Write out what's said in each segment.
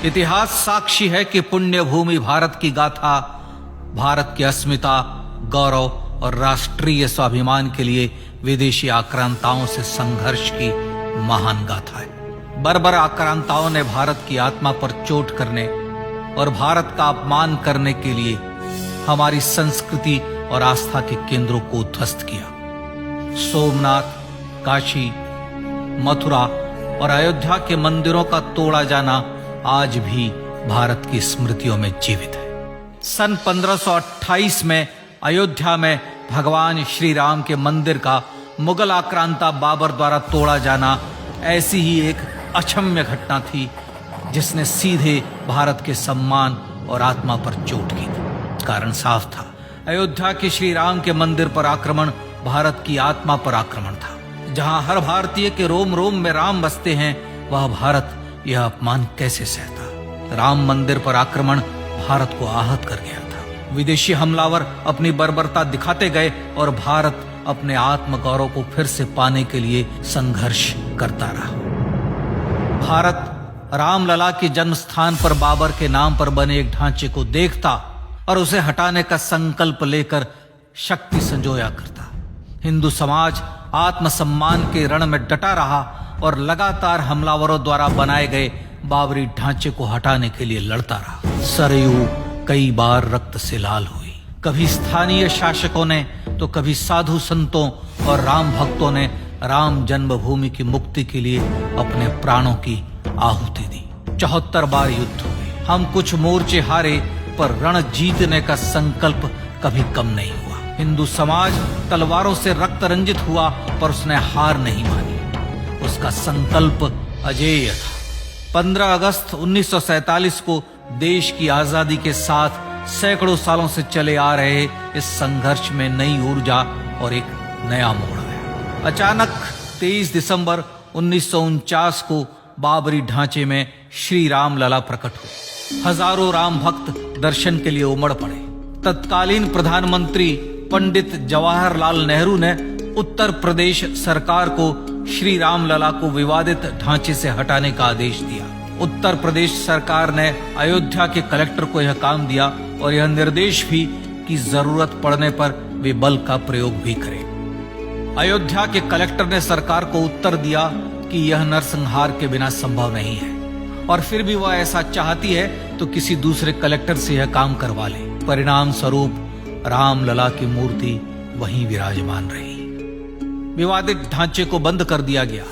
इतिहास साक्षी है कि पुण्य भूमि भारत की गाथा भारत की अस्मिता, गौरव और राष्ट्रीय स्वाभिमान के लिए विदेशी आक्रांताओं से संघर्ष की महान गाथा है। बर्बर आक्रांताओं ने भारत की आत्मा पर चोट करने और भारत का अपमान करने के लिए हमारी संस्कृति और आस्था के केंद्रों को उद्ध्वस्त किया। सोमनाथ, काशी, मथुरा और अयोध्या के मंदिरों का तोड़ा जाना आज भी भारत की स्मृतियों में जीवित है। सन 1528 में अयोध्या में भगवान श्री राम के मंदिर का मुगल आक्रांता बाबर द्वारा तोड़ा जाना ऐसी ही एक अक्षम्य घटना थी जिसने सीधे भारत के सम्मान और आत्मा पर चोट की थी। कारण साफ था, अयोध्या के श्री राम के मंदिर पर आक्रमण भारत की आत्मा पर आक्रमण था। जहां हर भारतीय के रोम रोम में राम बसते हैं, वह भारत यह अपमान कैसे सहता। राम मंदिर पर आक्रमण भारत को आहत कर गया था। विदेशी हमलावर अपनी बर्बरता दिखाते गए और भारत अपने आत्मगौरव को फिर से पाने के लिए संघर्ष करता रहा। भारत रामलला के जन्म स्थान पर बाबर के नाम पर बने एक ढांचे को देखता और उसे हटाने का संकल्प लेकर शक्ति संजोया करता। हिंदू समाज आत्मसम्मान के रण में डटा रहा और लगातार हमलावरों द्वारा बनाए गए बाबरी ढांचे को हटाने के लिए लड़ता रहा। सरयू कई बार रक्त से लाल हुई। कभी स्थानीय शासकों ने तो कभी साधु संतों और राम भक्तों ने राम जन्मभूमि की मुक्ति के लिए अपने प्राणों की आहुति दी। 74 बार युद्ध हुए। हम कुछ मोर्चे हारे, पर रण जीतने का संकल्प कभी कम नहीं हुआ। हिंदू समाज तलवारों से रक्त रंजित हुआ, पर उसने हार नहीं मानी। उसका संकल्प अजेय था। 15 अगस्त 1947 को देश की आजादी के साथ सैकड़ों सालों से चले आ रहे इस संघर्ष में नई ऊर्जा और एक नया मोड़ आया। अचानक 23 दिसंबर 1949 को बाबरी ढांचे में श्री राम लला प्रकट हुए। हजारों राम भक्त दर्शन के लिए उमड़ पड़े। तत्कालीन प्रधानमंत्री पंडित जवाहरलाल नेहरू ने उत्तर प्रदेश सरकार को श्री राम लला को विवादित ढांचे से हटाने का आदेश दिया। उत्तर प्रदेश सरकार ने अयोध्या के कलेक्टर को यह काम दिया और यह निर्देश भी कि जरूरत पड़ने पर वे बल का प्रयोग भी करें। अयोध्या के कलेक्टर ने सरकार को उत्तर दिया कि यह नरसंहार के बिना संभव नहीं है, और फिर भी वह ऐसा चाहती है तो किसी दूसरे कलेक्टर से यह काम करवा ले। परिणाम स्वरूप रामलला की मूर्ति वहीं विराजमान रही। विवादित ढांचे को बंद कर दिया गया।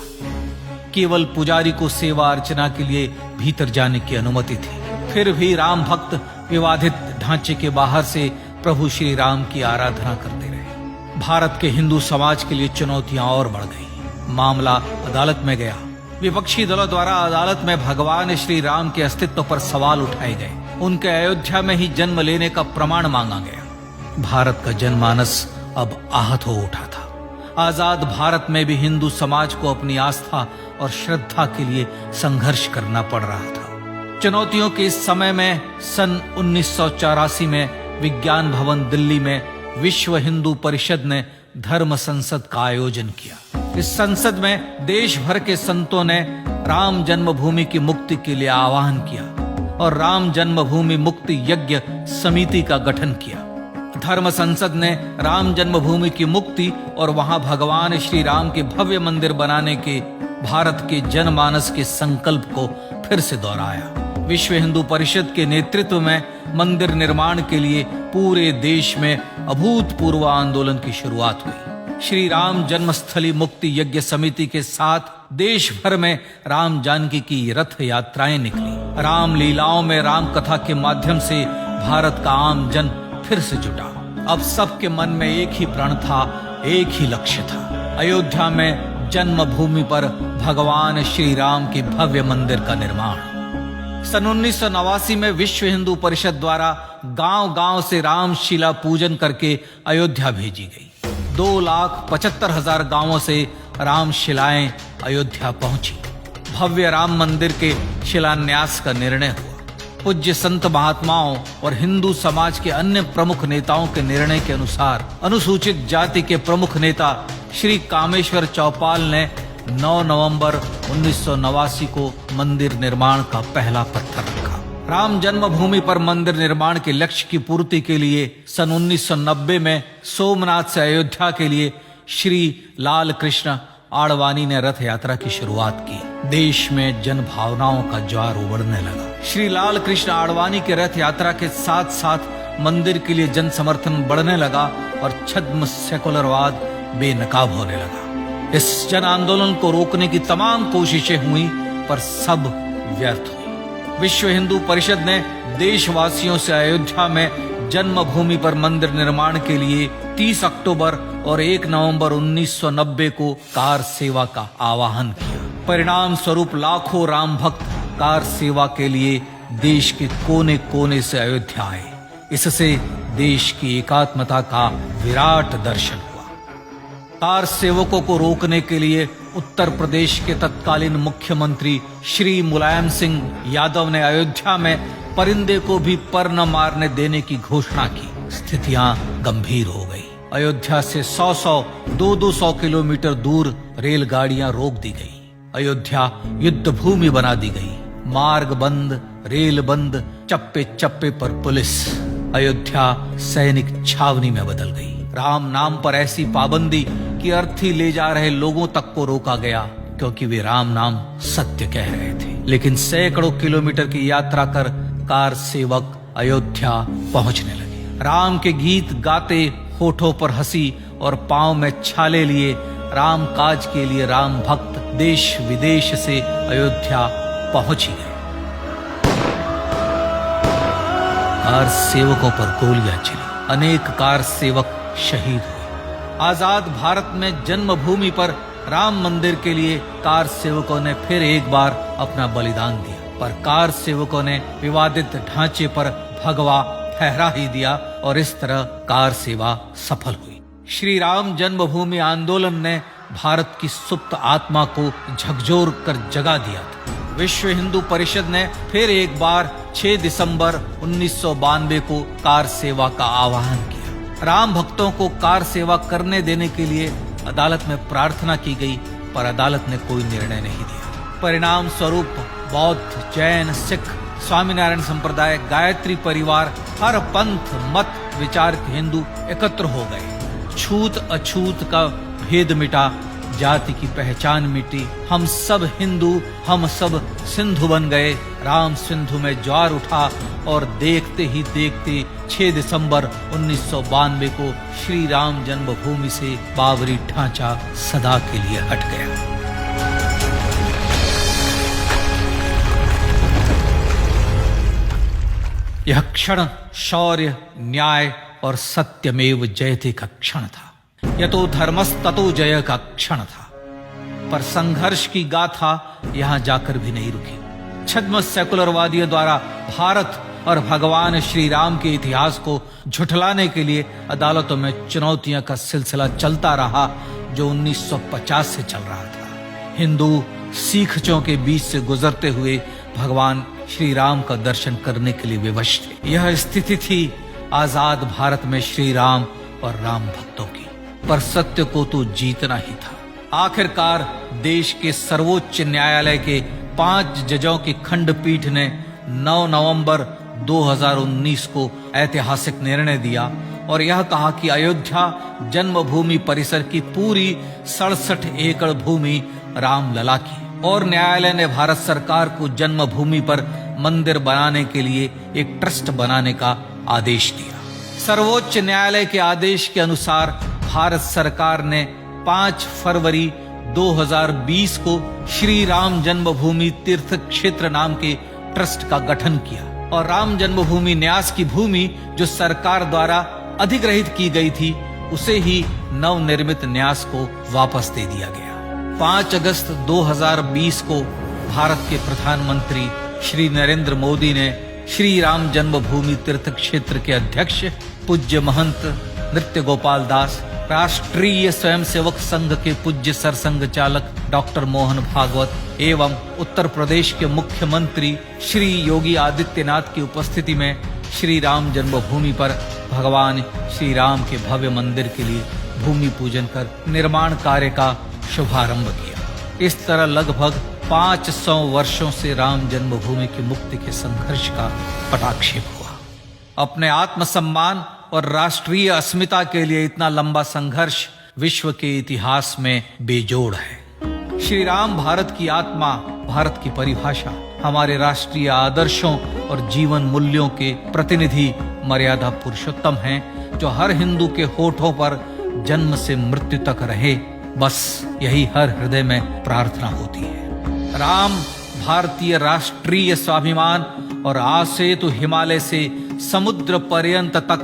केवल पुजारी को सेवा अर्चना के लिए भीतर जाने की अनुमति थी। फिर भी राम भक्त विवादित ढांचे के बाहर से प्रभु श्री राम की आराधना करते रहे। भारत के हिंदू समाज के लिए चुनौतियां और बढ़ गई। मामला अदालत में गया। विपक्षी दलों द्वारा अदालत में भगवान श्री राम के अस्तित्व पर सवाल उठाए गए। उनके अयोध्या में ही जन्म लेने का प्रमाण मांगा गया। भारत का जनमानस अब आहत हो उठा था। आजाद भारत में भी हिंदू समाज को अपनी आस्था और श्रद्धा के लिए संघर्ष करना पड़ रहा था। चुनौतियों के इस समय में सन 1984 में विज्ञान भवन दिल्ली में विश्व हिंदू परिषद ने धर्म संसद का आयोजन किया। इस संसद में देश भर के संतों ने राम जन्मभूमि की मुक्ति के लिए आह्वान किया और राम जन्मभूमि मुक्ति यज्ञ समिति का गठन किया। धर्म संसद ने राम जन्मभूमि की मुक्ति और वहां भगवान श्री राम के भव्य मंदिर बनाने के भारत के जनमानस के संकल्प को फिर से दोहराया। विश्व हिंदू परिषद के नेतृत्व में मंदिर निर्माण के लिए पूरे देश में अभूतपूर्व आंदोलन की शुरुआत हुई। श्री राम जन्मस्थली मुक्ति यज्ञ समिति के साथ देश भर में राम जानकी की रथ यात्राएं निकली। राम लीलाओं में राम कथा के माध्यम से भारत का आम जन फिर से जुटा। अब सबके मन में एक ही प्रण था, एक ही लक्ष्य था। अयोध्या में जन्मभूमि पर भगवान श्री राम के भव्य मंदिर का निर्माण। सन 1989 में विश्व हिंदू परिषद द्वारा गांव-गांव से रामशिला पूजन करके अयोध्या भेजी गई। 2,75,000 गांवों से रामशिलाएं अयोध्या पहुंची। भव्य राम मंदिर के शिलान्यास का निर्णय हुआ। पूज्य संत महात्माओं और हिंदू समाज के अन्य प्रमुख नेताओं के निर्णय के अनुसार अनुसूचित जाति के प्रमुख नेता श्री कामेश्वर चौपाल ने 9 नवंबर 1989 को मंदिर निर्माण का पहला पत्थर रखा। राम जन्मभूमि पर मंदिर निर्माण के लक्ष्य की पूर्ति के लिए सन 1990 में सोमनाथ से अयोध्या के लिए श्री लाल कृष्ण आडवाणी ने रथ यात्रा की शुरुआत की। देश में जन भावनाओं का ज्वार उमड़ने लगा। श्री लाल कृष्ण आडवाणी के रथ यात्रा के साथ साथ मंदिर के लिए जन समर्थन बढ़ने लगा और छद्म सेकुलरवाद बेनकाब होने लगा। इस जन आंदोलन को रोकने की तमाम कोशिशें हुई पर सब व्यर्थ हुई। विश्व हिंदू परिषद ने देशवासियों से अयोध्या में जन्मभूमि पर मंदिर निर्माण के लिए 30 अक्टूबर और 1 नवंबर 1990 को कार सेवा का आह्वान किया। परिणाम स्वरूप लाखों राम भक्त कार सेवा के लिए देश के कोने कोने से अयोध्या आए। इससे देश की एकात्मता का विराट दर्शन हुआ। कार सेवकों को रोकने के लिए उत्तर प्रदेश के तत्कालीन मुख्यमंत्री श्री मुलायम सिंह यादव ने अयोध्या में परिंदे को भी पर न मारने देने की घोषणा की। स्थितियां गंभीर हो गई। अयोध्या से 100 200 किलोमीटर दूर रेलगाड़ियां रोक दी गई। अयोध्या युद्ध भूमि बना दी गई। मार्ग बंद, रेल बंद, चप्पे चप्पे पर पुलिस। अयोध्या सैनिक छावनी में बदल गई। राम नाम पर ऐसी पाबंदी कि अर्थी ले जा रहे लोगों तक को रोका गया क्योंकि वे राम नाम सत्य कह रहे थे। लेकिन सैकड़ों किलोमीटर की यात्रा कर कार सेवक अयोध्या पहुंचने लगे। राम के गीत गाते, होठों पर हंसी और पांव में छाले लिए राम काज के लिए राम भक्त देश विदेश से अयोध्या पहुंच ही गए। कार सेवकों पर गोलियां चली। अनेक कार सेवक शहीद हुए। आजाद भारत में जन्मभूमि पर राम मंदिर के लिए कार सेवकों ने फिर एक बार अपना बलिदान दिया, पर कार सेवकों ने विवादित ढांचे पर भगवा फहरा ही दिया और इस तरह कार सेवा सफल हुई। श्री राम जन्मभूमि आंदोलन ने भारत की सुप्त आत्मा को झकझोर कर जगा दिया था। विश्व हिंदू परिषद ने फिर एक बार 6 दिसंबर 1992 को कार सेवा का आह्वान किया। राम भक्तों को कार सेवा करने देने के लिए अदालत में प्रार्थना की गई, पर अदालत ने कोई निर्णय नहीं दिया। परिणाम स्वरूप बौद्ध, जैन, सिख, स्वामीनारायण संप्रदाय, गायत्री परिवार, हर पंथ मत विचार के हिंदू एकत्र हो गए। छूत अछूत का भेद मिटा, जाति की पहचान मिटी। हम सब हिंदू, हम सब सिंधु बन गए। राम सिंधु में ज्वार उठा और देखते ही देखते 6 दिसंबर 1992 को श्री राम जन्मभूमि से बाबरी ढांचा सदा के लिए हट गया। यह क्षण शौर्य, न्याय और सत्यमेव जयते का क्षण था। यतो धर्मस्ततो जय का क्षण था। पर संघर्ष की गाथा यहां जाकर भी नहीं रुकी। छद्म सेकुलरवादियों द्वारा भारत और भगवान श्री राम के इतिहास को झुठलाने के लिए अदालतों में चुनौतियों का सिलसिला चलता रहा, जो 1950 से चल रहा था। हिंदू सिखों के बीच से गुजरते हुए भगवान श्री राम का दर्शन करने के लिए विवश थे। यह स्थिति थी आजाद भारत में श्री राम और राम भक्तों की। पर सत्य को तो जीतना ही था। आखिरकार देश के सर्वोच्च न्यायालय के 5 जजों की खंडपीठ ने 9 नवंबर 2019 को ऐतिहासिक निर्णय दिया और यह कहा कि अयोध्या जन्मभूमि परिसर की पूरी 67 एकड़ भूमि रामलला की, और न्यायालय ने भारत सरकार को जन्मभूमि पर मंदिर बनाने के लिए एक ट्रस्ट बनाने का आदेश दिया। सर्वोच्च न्यायालय के आदेश के अनुसार भारत सरकार ने 5 फरवरी 2020 को श्री राम जन्मभूमि तीर्थ क्षेत्र नाम के ट्रस्ट का गठन किया और राम जन्मभूमि न्यास की भूमि जो सरकार द्वारा अधिग्रहित की गई थी, उसे ही नवनिर्मित न्यास को वापस दे दिया गया। 5 अगस्त 2020 को भारत के प्रधानमंत्री श्री नरेंद्र मोदी ने श्री राम जन्मभूमि तीर्थ क्षेत्र के अध्यक्ष पूज्य महंत नृत्य गोपाल दास, राष्ट्रीय स्वयंसेवक संघ के पूज्य सरसंघ चालक डॉक्टर मोहन भागवत एवं उत्तर प्रदेश के मुख्यमंत्री श्री योगी आदित्यनाथ की उपस्थिति में श्री राम जन्मभूमि पर भगवान श्री राम के भव्य मंदिर के लिए भूमि पूजन कर निर्माण कार्य का शुभारंभ किया। इस तरह लगभग 500 वर्षों से राम जन्मभूमि की मुक्ति के संघर्ष का पटाक्षेप हुआ। अपने आत्मसम्मान और राष्ट्रीय अस्मिता के लिए इतना लंबा संघर्ष विश्व के इतिहास में बेजोड़ है। श्री राम भारत की आत्मा, भारत की परिभाषा, हमारे राष्ट्रीय आदर्शों और जीवन मूल्यों के प्रतिनिधि मर्यादा पुरुषोत्तम हैं, जो हर हिंदू के होठों पर जन्म से मृत्यु तक रहे, बस यही हर हृदय में प्रार्थना होती है। राम भारतीय राष्ट्रीय स्वाभिमान और आसेतु हिमालय से समुद्र पर्यंत तक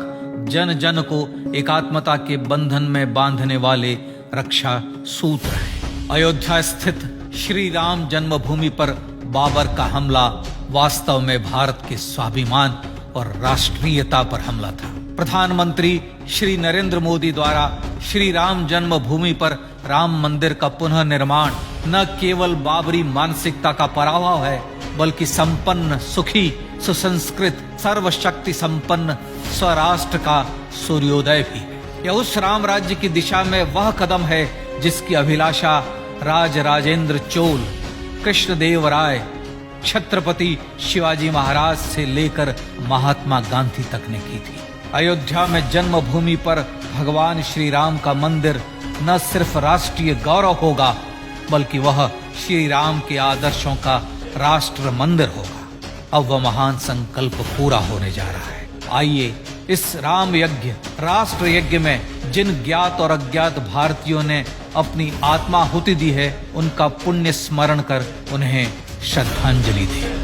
जन जन को एकात्मता के बंधन में बांधने वाले रक्षा सूत्र है। अयोध्या स्थित श्री राम जन्मभूमि पर बाबर का हमला वास्तव में भारत के स्वाभिमान और राष्ट्रीयता पर हमला था। प्रधानमंत्री श्री नरेंद्र मोदी द्वारा श्री राम जन्मभूमि पर राम मंदिर का पुनः निर्माण न केवल बाबरी मानसिकता का पराभव है, बल्कि संपन्न, सुखी, सुसंस्कृत, सर्वशक्ति संपन्न स्वराष्ट्र का सूर्योदय भी है। यह उस राम राज्य की दिशा में वह कदम है जिसकी अभिलाषा राजराजेंद्र चोल, कृष्णदेव राय, छत्रपति शिवाजी महाराज से लेकर महात्मा गांधी तक ने की थी। अयोध्या में जन्मभूमि पर भगवान श्री राम का मंदिर न सिर्फ राष्ट्रीय गौरव होगा, बल्कि वह श्री राम के आदर्शों का राष्ट्र मंदिर होगा। अब वह महान संकल्प पूरा होने जा रहा है। आइए इस राम यज्ञ, राष्ट्र यज्ञ में जिन ज्ञात और अज्ञात भारतीयों ने अपनी आत्माहुति दी है, उनका पुण्य स्मरण कर उन्हें श्रद्धांजलि दें।